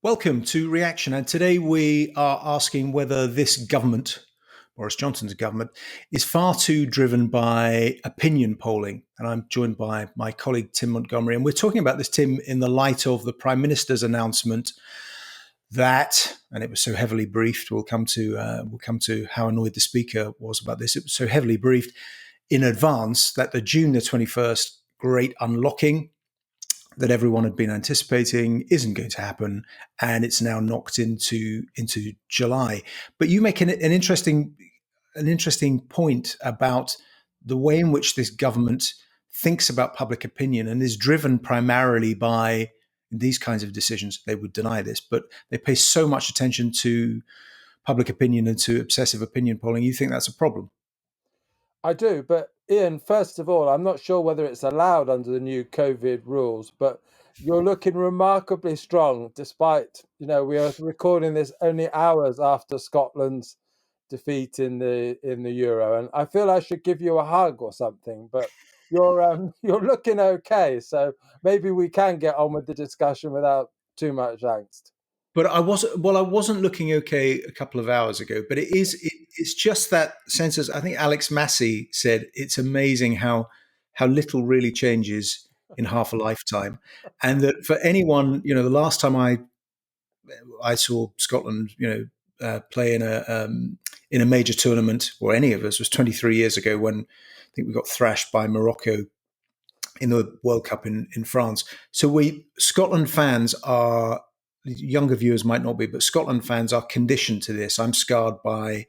Welcome to Reaction. And today we are asking whether this government, Boris Johnson's government, is far too driven by opinion polling. And I'm joined by my colleague, Tim Montgomerie. And we're talking about this, Tim, in the light of the Prime Minister's announcement that, and it was so heavily briefed, we'll come to how annoyed the Speaker was about this. It was so heavily briefed in advance that the June the 21st great unlocking that everyone had been anticipating isn't going to happen, and it's now knocked into July. But you make an interesting point about the way in which this government thinks about public opinion and is driven primarily by these kinds of decisions. They would deny this, but they pay so much attention to public opinion and to obsessive opinion polling. You think that's a problem? I do, but Iain, first of all, I'm not sure whether it's allowed under the new COVID rules, but you're looking remarkably strong despite, we are recording this only hours after Scotland's defeat in the Euro, and I feel I should give you a hug or something, but you're looking okay, so maybe we can get on with the discussion without too much angst. But I wasn't looking okay a couple of hours ago. But it's just that sense. As I think Alex Massey said, it's amazing how little really changes in half a lifetime, and that for anyone, the last time I saw Scotland, play in a major tournament, or any of us, was 23 years ago when I think we got thrashed by Morocco in the World Cup in France. So Scotland fans are. Younger viewers might not be, but Scotland fans are conditioned to this. I'm scarred by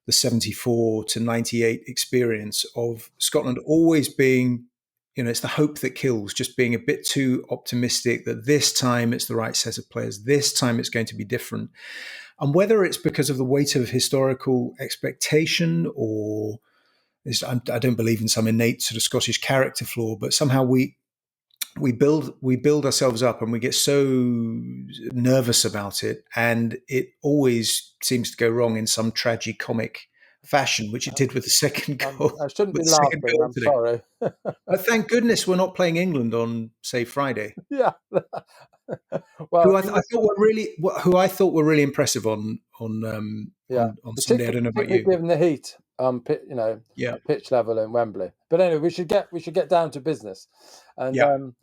the 74 to 98 experience of Scotland always being, it's the hope that kills, just being a bit too optimistic that this time it's the right set of players, this time it's going to be different. And whether it's because of the weight of historical expectation or I don't believe in some innate sort of Scottish character flaw, but somehow we build ourselves up and we get so nervous about it, and it always seems to go wrong in some tragicomic fashion, which it did with the second goal. I shouldn't be laughing. I'm today. Sorry. Thank goodness we're not playing England on, say, Friday. Yeah. Well, who I thought were really impressive on Sunday. I don't know about you. Given the heat, Yeah. at pitch level in Wembley. But anyway, we should get down to business. And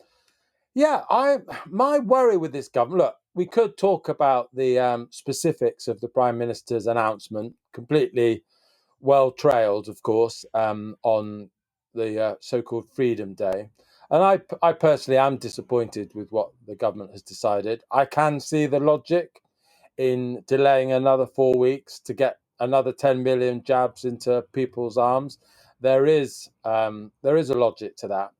my worry with this government. Look, we could talk about the specifics of the Prime Minister's announcement, completely well trailed, of course, on the so-called Freedom Day. And I personally am disappointed with what the government has decided. I can see the logic in delaying another 4 weeks to get another 10 million jabs into people's arms. There is a logic to that,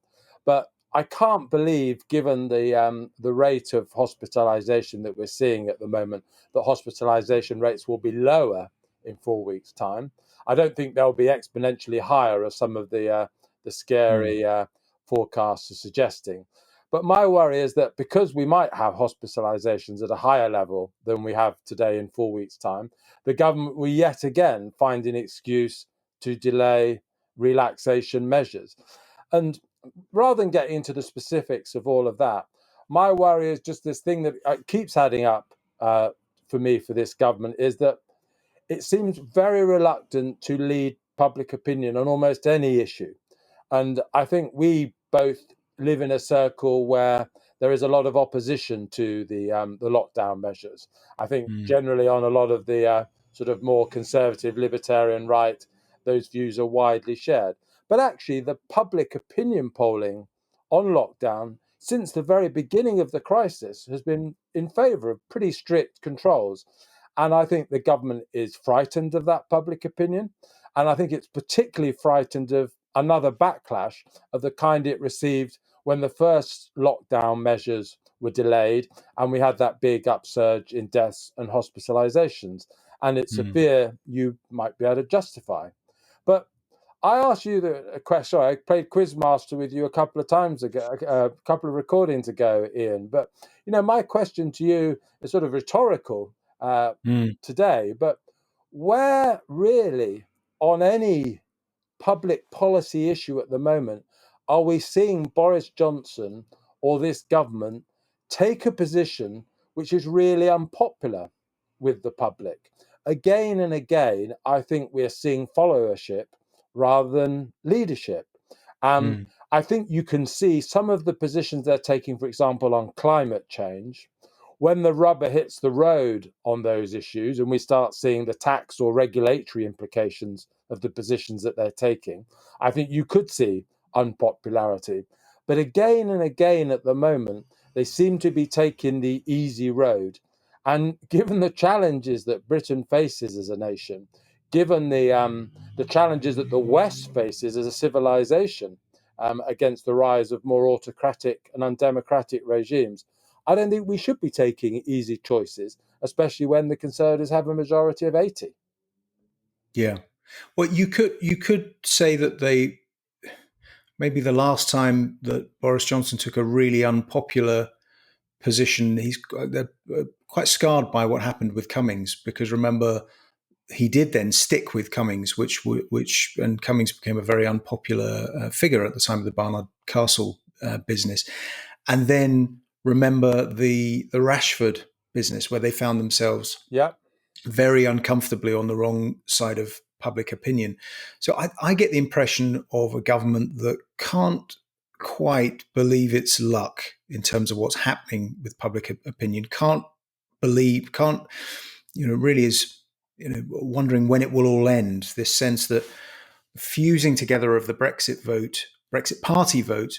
but I can't believe, given the rate of hospitalisation that we're seeing at the moment, that hospitalisation rates will be lower in 4 weeks' time. I don't think they'll be exponentially higher, as some of the scary forecasts are suggesting. But my worry is that because we might have hospitalizations at a higher level than we have today in 4 weeks' time, the government will yet again find an excuse to delay relaxation measures. And rather than getting into the specifics of all of that, my worry is just this thing that keeps adding up for me for this government, is that it seems very reluctant to lead public opinion on almost any issue. And I think we both live in a circle where there is a lot of opposition to the lockdown measures. I think generally on a lot of the sort of more conservative libertarian right, those views are widely shared. But actually, the public opinion polling on lockdown since the very beginning of the crisis has been in favour of pretty strict controls. And I think the government is frightened of that public opinion. And I think it's particularly frightened of another backlash of the kind it received when the first lockdown measures were delayed and we had that big upsurge in deaths and hospitalizations. And it's a fear you might be able to justify. But I asked you the question. I played Quizmaster with you a couple of times ago, a couple of recordings ago, Iain. But, my question to you is sort of rhetorical today. But where really on any public policy issue at the moment are we seeing Boris Johnson or this government take a position which is really unpopular with the public. Again and again, I think we're seeing followership rather than leadership. Mm. I think you can see some of the positions they're taking, for example, on climate change. When the rubber hits the road on those issues and we start seeing the tax or regulatory implications of the positions that they're taking, I think you could see unpopularity. But again and again at the moment, they seem to be taking the easy road. And given the challenges that Britain faces as a nation, given the challenges that the West faces as a civilization against the rise of more autocratic and undemocratic regimes, I don't think we should be taking easy choices, especially when the Conservatives have a majority of 80. Yeah. Well, you could say that they maybe the last time that Boris Johnson took a really unpopular position, they're quite scarred by what happened with Cummings, because remember he did then stick with Cummings, which and Cummings became a very unpopular figure at the time of the Barnard Castle business, and then remember the Rashford business where they found themselves Yeah. very uncomfortably on the wrong side of public opinion. So I get the impression of a government that can't quite believe its luck in terms of what's happening with public opinion, can't, really is, wondering when it will all end. This sense that fusing together of the Brexit party vote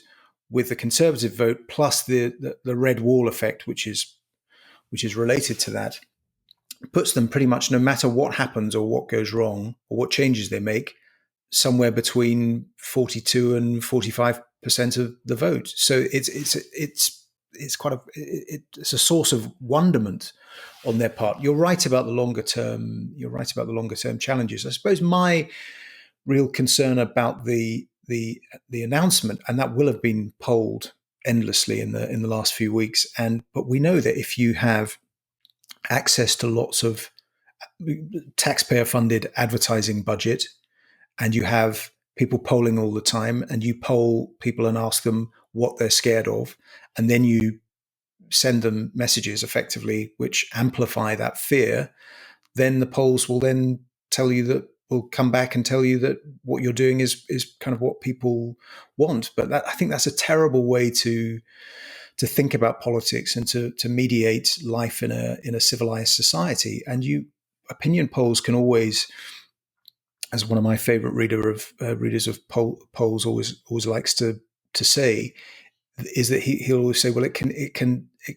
with the Conservative vote, plus the red wall effect, which is related to that, puts them pretty much, no matter what happens or what goes wrong or what changes they make, somewhere between 42 and 45% of the vote. So it's quite it's a source of wonderment on their part. You're right about the longer term. You're right about the longer term challenges. I suppose my real concern about the announcement, and that will have been polled endlessly in the last few weeks, but we know that if you have access to lots of taxpayer funded advertising budget, and you have people polling all the time, and you poll people and ask them what they're scared of, and then you send them messages effectively which amplify that fear, then the polls will then will come back and tell you that what you're doing is kind of what people want. But I think that's a terrible way to think about politics and to mediate life in a civilized society. And opinion polls can always, as one of my favorite readers of polls always likes to say, is that he'll always say, well, it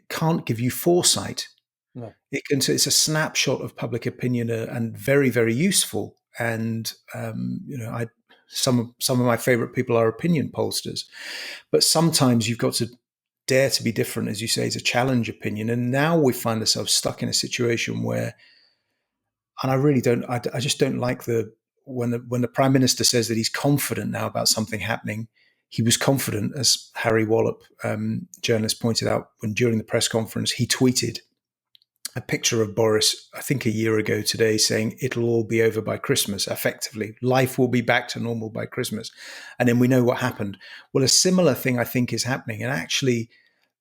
can't give you foresight. No. It's a snapshot of public opinion, and very, very useful. And some of my favorite people are opinion pollsters, but sometimes you've got to dare to be different, as you say, to challenge opinion. And now we find ourselves stuck in a situation where, and I just don't like when the Prime Minister says that he's confident now about something happening. He was confident, as Harry Wallop, journalist, pointed out during the press conference. He tweeted a picture of Boris, I think a year ago today, saying it'll all be over by Christmas. Effectively, life will be back to normal by Christmas. And then we know what happened. Well, a similar thing I think is happening. And actually,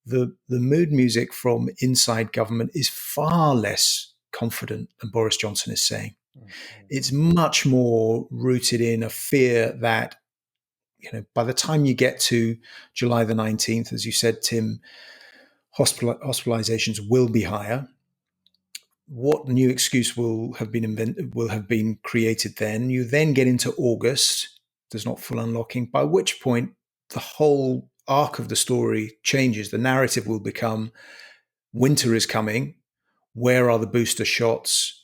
the mood music from inside government is far less confident than Boris Johnson is saying. Mm-hmm. It's much more rooted in a fear that, by the time you get to July the 19th, as you said, Tim, hospitalizations will be higher. What new excuse will have been created then? You then get into August. There's not full unlocking, by which point the whole arc of the story changes. The narrative will become winter is coming. Where are the booster shots?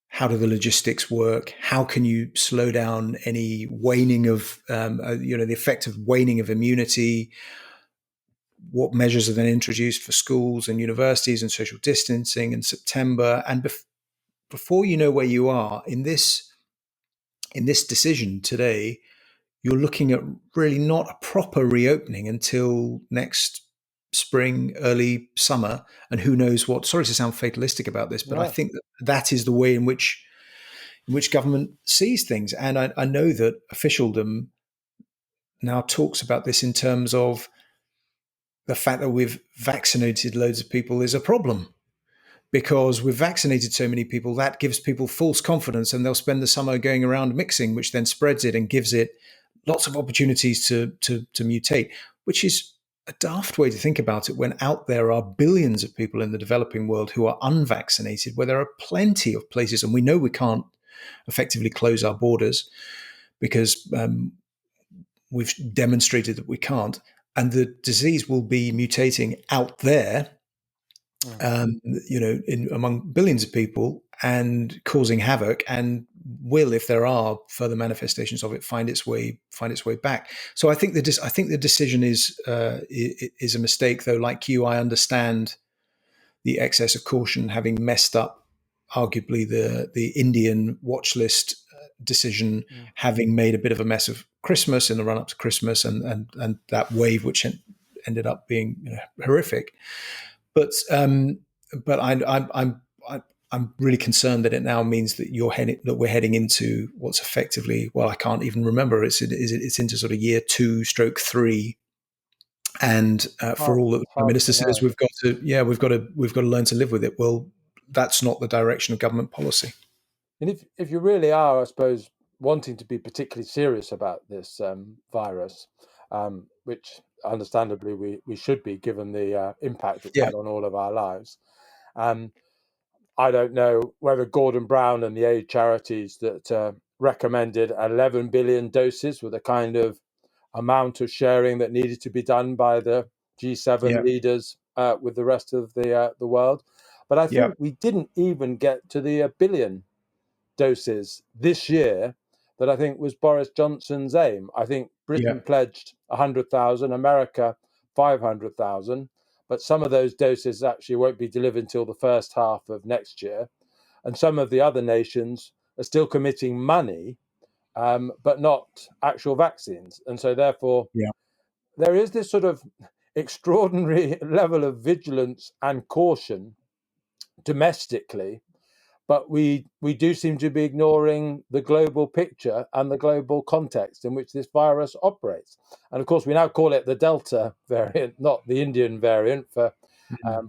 How do the logistics work? How can you slow down any waning of, the effect of waning of immunity? What measures are then introduced for schools and universities and social distancing in September? And before you know where you are in this decision today, you're looking at really not a proper reopening until next spring, early summer, and who knows what. Sorry to sound fatalistic about this, but I think that is the way in which government sees things. And I know that officialdom now talks about this in terms of the fact that we've vaccinated loads of people is a problem. because we've vaccinated so many people, that gives people false confidence, and they'll spend the summer going around mixing, which then spreads it and gives it lots of opportunities to mutate, which is a daft way to think about it when out there are billions of people in the developing world who are unvaccinated, where there are plenty of places, and we know we can't effectively close our borders because we've demonstrated that we can't, and the disease will be mutating out there, among billions of people and causing havoc, and will, if there are further manifestations of it, find its way back. So I think the decision is a mistake. Though, like you, I understand the excess of caution, having messed up, arguably the Indian watch list decision, having made a bit of a mess of Christmas in the run up to Christmas, and that wave which ended up being horrific. But I'm really concerned that it now means that we're heading into what's effectively, well, I can't even remember. It's into sort of year 2/3, and for all that the Prime Minister says, we've got to learn to live with it. Well, that's not the direction of government policy. And if you really are, I suppose, wanting to be particularly serious about this virus, which understandably we should be, given the impact it's had on all of our lives. I don't know whether Gordon Brown and the aid charities that recommended 11 billion doses were the kind of amount of sharing that needed to be done by the G7 leaders with the rest of the world. But I think we didn't even get to the billion doses this year that I think was Boris Johnson's aim. I think Britain pledged 100,000, America 500,000, but some of those doses actually won't be delivered until the first half of next year. And some of the other nations are still committing money, but not actual vaccines. And so therefore, there is this sort of extraordinary level of vigilance and caution domestically, but we do seem to be ignoring the global picture and the global context in which this virus operates. And of course, we now call it the Delta variant, not the Indian variant, for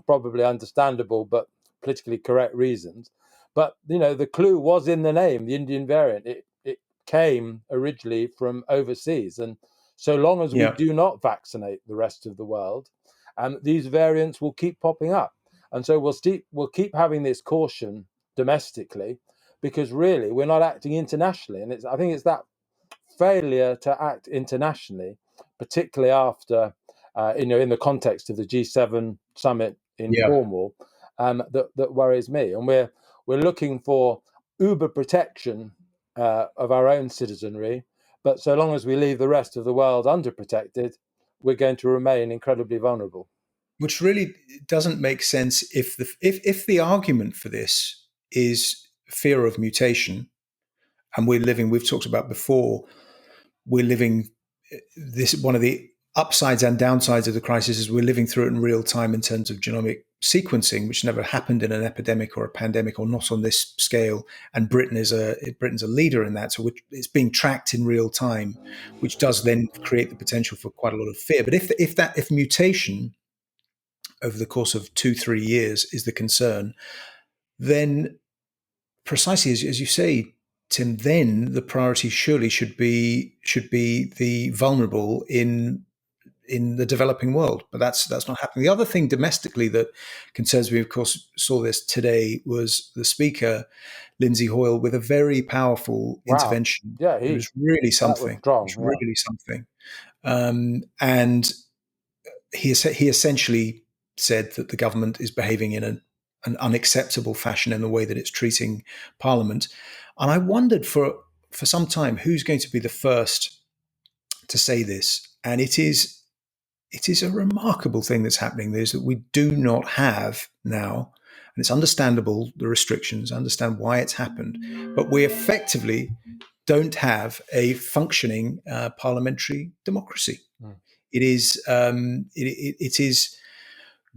probably understandable but politically correct reasons. But, the clue was in the name, the Indian variant. It came originally from overseas. And so long as we do not vaccinate the rest of the world, these variants will keep popping up. And so we'll keep having this caution domestically, because really we're not acting internationally, and I think it's that failure to act internationally, particularly after in the context of the G7 summit in Cornwall, that worries me. And we're looking for uber protection of our own citizenry, but so long as we leave the rest of the world underprotected, we're going to remain incredibly vulnerable. Which really doesn't make sense if the argument for this is fear of mutation, and we've talked about before, we're living this, one of the upsides and downsides of the crisis is we're living through it in real time in terms of genomic sequencing, which never happened in an epidemic or a pandemic, or not on this scale. And Britain's a leader in that. So it's being tracked in real time, which does then create the potential for quite a lot of fear. But if mutation over the course of 2-3 years is the concern, then precisely as you say, Tim, then the priority surely should be the vulnerable in the developing world. But that's not happening. The other thing domestically that concerns me, of course, saw this today, was the Speaker, Lindsey Hoyle, with a very powerful intervention. Yeah, it was really something. Strong, it was really something. And he essentially said that the government is behaving in an unacceptable fashion in the way that it's treating Parliament. And I wondered for some time who's going to be the first to say this. And it is a remarkable thing that's happening. Is that we do not have now, and it's understandable, the restrictions, understand why it's happened, but we effectively don't have a functioning parliamentary democracy. It is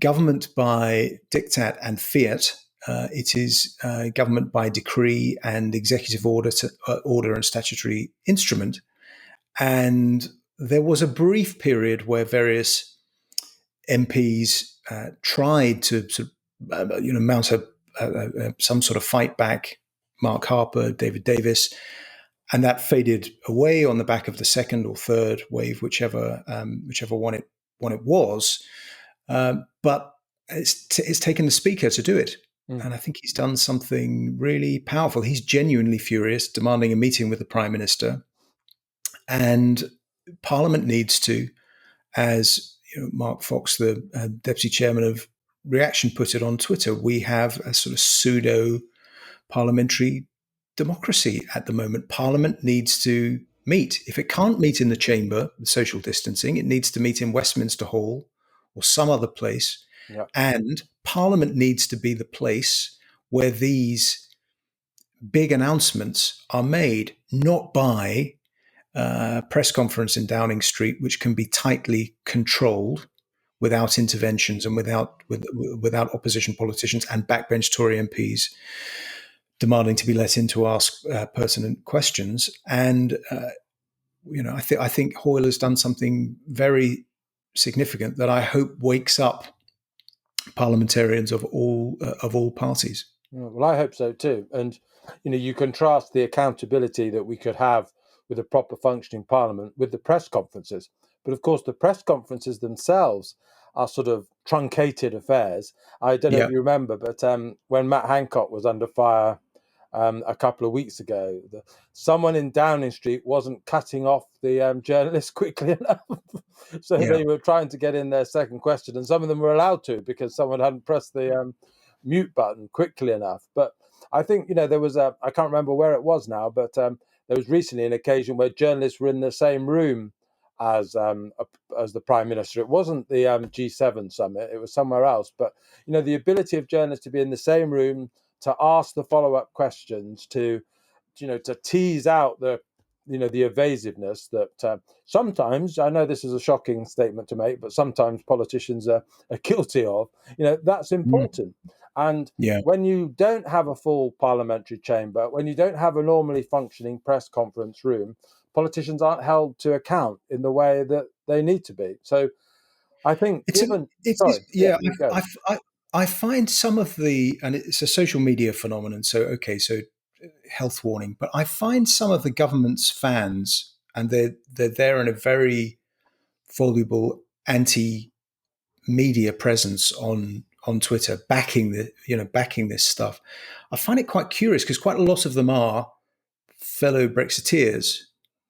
government by diktat and fiat. It is government by decree and executive order and statutory instrument. And there was a brief period where various MPs tried to mount a some sort of fight back. Mark Harper, David Davis, and that faded away on the back of the second or third wave, whichever one it was. But it's taken the speaker to do it. And I think he's done something really powerful. He's genuinely furious, demanding a meeting with the Prime Minister. And Parliament needs to, as Mark Fox, the Deputy Chairman of Reaction, put it on Twitter, we have a sort of pseudo parliamentary democracy at the moment. Parliament needs to meet. If it can't meet in the chamber, the social distancing, it needs to meet in Westminster Hall or some other place. Yeah. And Parliament needs to be the place where these big announcements are made, not by a press conference in Downing Street, which can be tightly controlled without interventions and without opposition politicians and backbench Tory MPs demanding to be let in to ask pertinent questions. And I think Hoyle has done something very significant that I hope wakes up parliamentarians of all parties. Well, I hope so too. And you contrast the accountability that we could have with a proper functioning parliament with the press conferences. But of course, the press conferences themselves are sort of truncated affairs. I don't know if you remember, but when Matt Hancock was under fire a couple of weeks ago, someone in Downing Street wasn't cutting off the journalists quickly enough. So they were trying to get in their second question, and some of them were allowed to because someone hadn't pressed the mute button quickly enough. But I think, there was I can't remember where it was now, but there was recently an occasion where journalists were in the same room as the Prime Minister. It wasn't the G7 summit, it was somewhere else. But, the ability of journalists to be in the same room, to ask the follow-up questions, to tease out the evasiveness that sometimes, I know this is a shocking statement to make, but sometimes politicians are guilty of, that's important. And when you don't have a full parliamentary chamber, when you don't have a normally functioning press conference room, politicians aren't held to account in the way that they need to be. So I think I find some of and it's a social media phenomenon. So health warning, but I find some of the government's fans, and they're there in a very voluble anti-media presence on Twitter, backing this stuff. I find it quite curious because quite a lot of them are fellow Brexiteers.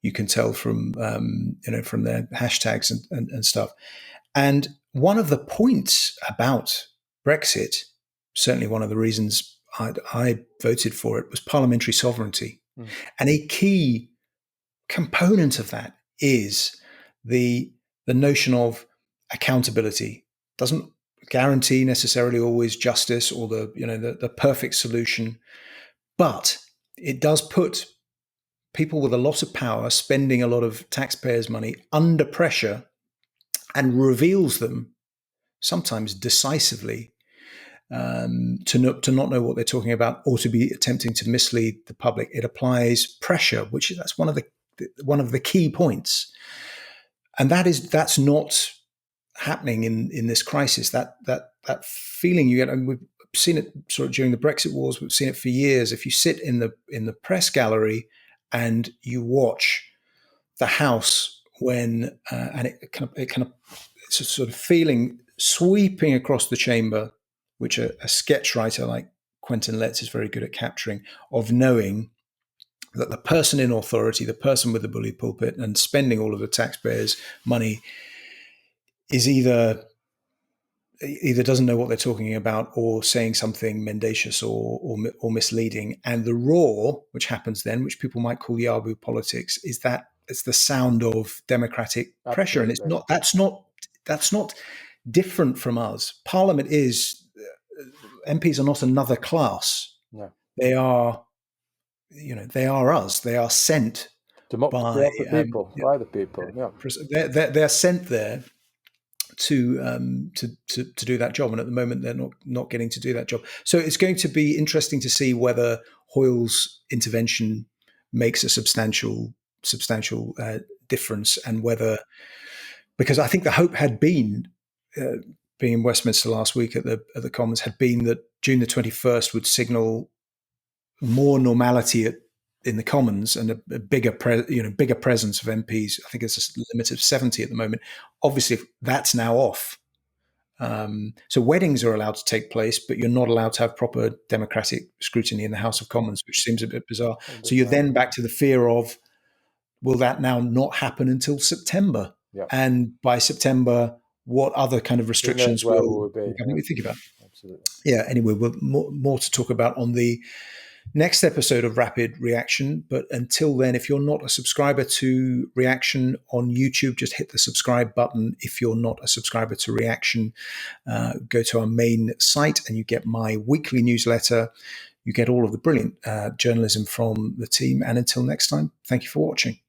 You can tell from from their hashtags and stuff. And one of the points about Brexit, certainly one of the reasons I voted for it, was parliamentary sovereignty. And a key component of that is the notion of accountability. Doesn't guarantee necessarily always justice or the perfect solution, but it does put people with a lot of power spending a lot of taxpayers' money under pressure and reveals them sometimes decisively to not know what they're talking about or to be attempting to mislead the public. It applies pressure, that's one of the key points, and that's not happening in this crisis. That feeling you get, and we've seen it sort of during the Brexit wars. We've seen it for years. If you sit in the press gallery and you watch the House when and it kind of it's a sort of feeling sweeping across the chamber, which a sketch writer like Quentin Letts is very good at capturing, of knowing that the person in authority, the person with the bully pulpit and spending all of the taxpayers' money, is either doesn't know what they're talking about or saying something mendacious or misleading. And the roar, which happens then, which people might call Yabu politics, is that it's the sound of democratic pressure. And that's not different from us. Parliament is, MPs are not another class. No. They are, they are us. They are sent by the people. Yeah. They're sent there to do that job, and at the moment they're not getting to do that job. So it's going to be interesting to see whether Hoyle's intervention makes a substantial difference, and whether, because I think the hope had been being in Westminster last week at the Commons had been that June the 21st would signal more normality in the Commons and a bigger presence of MPs. I think it's a limit of 70 at the moment. Obviously, that's now off. So weddings are allowed to take place, but you're not allowed to have proper democratic scrutiny in the House of Commons, which seems a bit bizarre. So you're then back to the fear of, will that now not happen until September? Yeah. And by September, what other kind of restrictions will we think about? Absolutely. Yeah. Anyway, we'll more to talk about on the next episode of Rapid Reaction. But until then, if you're not a subscriber to Reaction on YouTube, just hit the subscribe button. If you're not a subscriber to Reaction, go to our main site and you get my weekly newsletter. You get all of the brilliant journalism from the team. And until next time, thank you for watching.